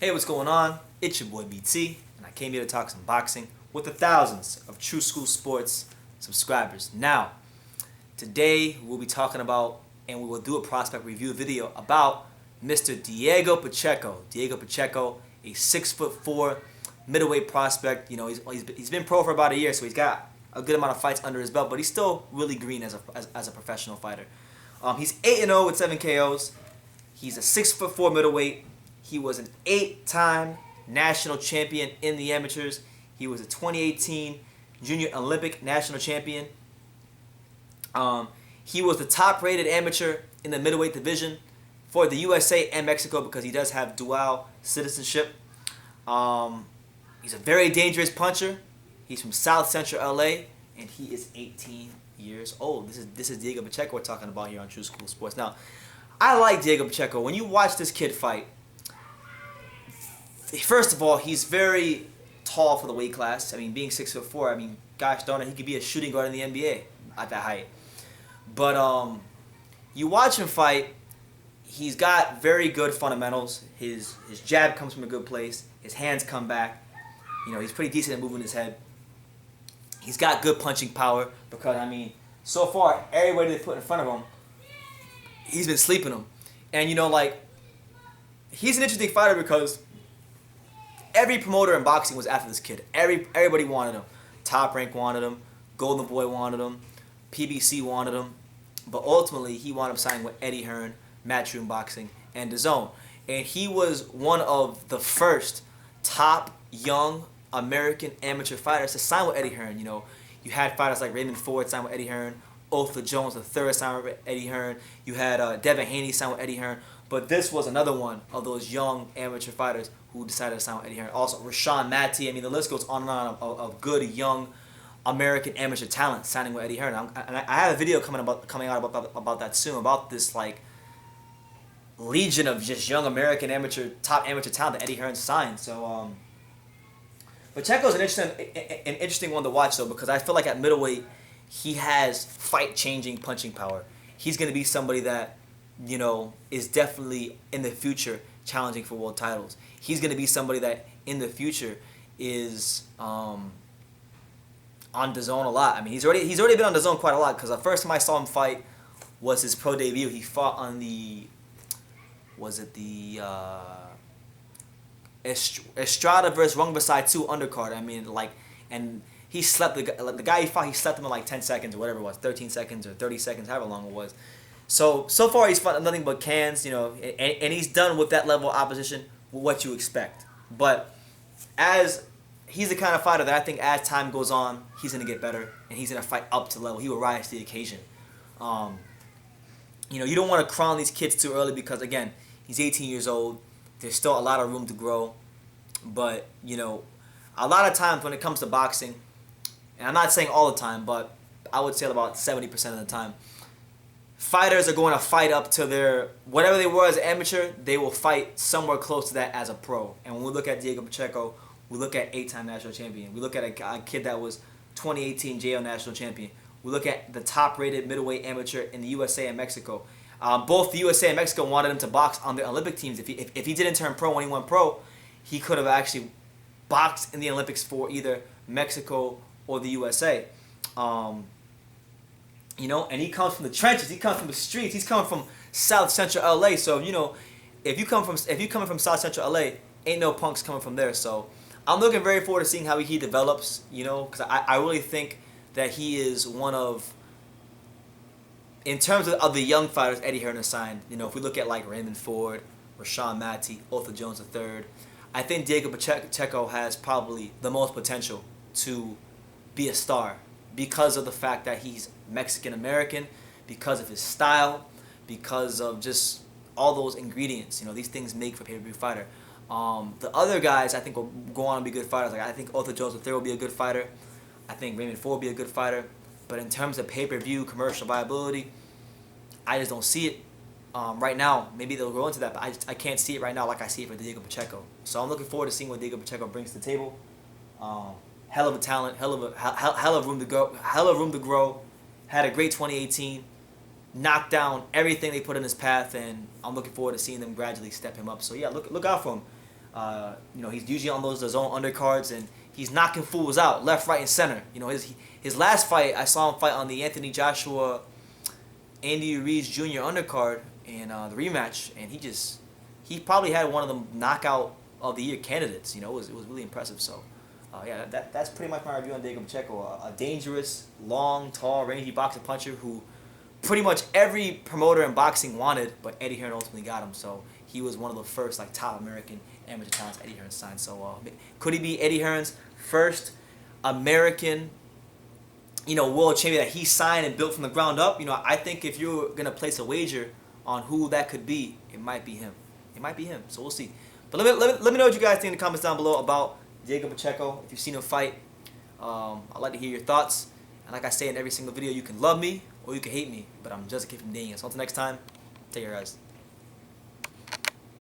Hey, what's going on? It's your boy BT, and I came here to talk some boxing with the thousands of True School Sports subscribers. Now, today we'll be talking about, and we will do a prospect review video about Mr. Diego Pacheco. Diego Pacheco, a 6'4" middleweight prospect. You know, he's been pro for about a year, so he's got a good amount of fights under his belt, but he's still really green as a professional fighter. He's 8-0 with 7 KOs. He's a 6'4" middleweight. He was an 8-time national champion in the amateurs. He was a 2018 Junior Olympic national champion. He was the top-rated amateur in the middleweight division for the USA and Mexico because he does have dual citizenship. He's a very dangerous puncher. He's from South Central LA, and he is 18 years old. This is Diego Pacheco we're talking about here on True School Sports. Now, I like Diego Pacheco. When you watch this kid fight, first of all, he's very tall for the weight class. I mean, being 6'4", I mean, gosh darn it, he could be a shooting guard in the NBA at that height. But you watch him fight, he's got very good fundamentals. His jab comes from a good place. His hands come back. You know, he's pretty decent at moving his head. He's got good punching power because, I mean, so far, everybody they put in front of him, he's been sleeping them. And, you know, like, he's an interesting fighter because every promoter in boxing was after this kid. Everybody wanted him. Top Rank wanted him. Golden Boy wanted him. PBC wanted him. But ultimately, he wound up signing with Eddie Hearn, Matchroom Boxing, and DAZN. And he was one of the first top young American amateur fighters to sign with Eddie Hearn. You know, you had fighters like Raymond Ford sign with Eddie Hearn. Otha Jones III signed with Eddie Hearn. You had Devin Haney sign with Eddie Hearn. But this was another one of those young amateur fighters who decided to sign with Eddie Hearn. Also, Rashawn Matty. I mean, the list goes on and on of good young American amateur talent signing with Eddie Hearn. And I have a video coming out about that soon, about this like legion of just young American top amateur talent that Eddie Hearn signed. So Pacheco's an interesting one to watch though, because I feel like at middleweight he has fight-changing punching power. He's going to be somebody that, you know, is definitely in the future challenging for world titles. He's going to be somebody that in the future is on DAZN a lot. I mean, he's already been on DAZN quite a lot because the first time I saw him fight was his pro debut. He fought on the Estrada versus Rungvisai 2 undercard. I mean, like, and he slept the guy he fought. He slept him in like 10 seconds or whatever it was, 13 seconds or 30 seconds, however long it was. So far he's fought nothing but cans, you know, and he's done with that level of opposition with what you expect. But as he's the kind of fighter that I think as time goes on, he's going to get better and he's going to fight up to level. He will rise to the occasion. You know, you don't want to crown these kids too early because, again, he's 18 years old. There's still a lot of room to grow. But, you know, a lot of times when it comes to boxing, and I'm not saying all the time, but I would say about 70% of the time, fighters are going to fight up to their, whatever they were as an amateur, they will fight somewhere close to that as a pro. And when we look at Diego Pacheco, we look at 8-time national champion. We look at a kid that was 2018 JO national champion. We look at the top-rated middleweight amateur in the USA and Mexico. Both the USA and Mexico wanted him to box on the Olympic teams. If he didn't turn pro when he went pro, he could have actually boxed in the Olympics for either Mexico or the USA. You know, and he comes from the trenches. He comes from the streets. He's coming from South Central LA. So, you know, if you coming from South Central LA, ain't no punks coming from there. So I'm looking very forward to seeing how he develops, you know, because I really think that he is one of, in terms of the young fighters Eddie Hearn has signed, you know, if we look at like Raymond Ford, Rashawn Matty, Otha Jones III, I think Diego Pacheco has probably the most potential to be a star because of the fact that he's Mexican-American, because of his style, because of just all those ingredients. You know, these things make for a pay-per-view fighter. The other guys I think will go on to be good fighters. Like I think Otha Jones III will be a good fighter. I think Raymond Ford will be a good fighter. But in terms of pay-per-view commercial viability, I just don't see it right now. Maybe they'll grow into that, but I can't see it right now like I see it for Diego Pacheco. So I'm looking forward to seeing what Diego Pacheco brings to the table. Hell of a talent, hell of room to grow. Had a great 2018. Knocked down everything they put in his path, and I'm looking forward to seeing them gradually step him up. So yeah, look out for him. You know, he's usually on those zone undercards, and he's knocking fools out left, right, and center. You know, his last fight, I saw him fight on the Anthony Joshua, Andy Ruiz Jr. undercard in the rematch, and he probably had one of the knockout of the year candidates. You know, it was really impressive. So, yeah, that's pretty much my review on Diego Pacheco. A dangerous, long, tall, rangy boxing puncher who pretty much every promoter in boxing wanted, but Eddie Hearn ultimately got him. So he was one of the first like top American amateur talents Eddie Hearn signed. So could he be Eddie Hearn's first American, you know, world champion that he signed and built from the ground up? You know, I think if you're gonna place a wager on who that could be, it might be him. It might be him. So we'll see. But let me know what you guys think in the comments down below about Diego Pacheco. If you've seen him fight, I'd like to hear your thoughts. And like I say in every single video, you can love me or you can hate me, but I'm just a kid from Daniel. So until next time, take care, guys.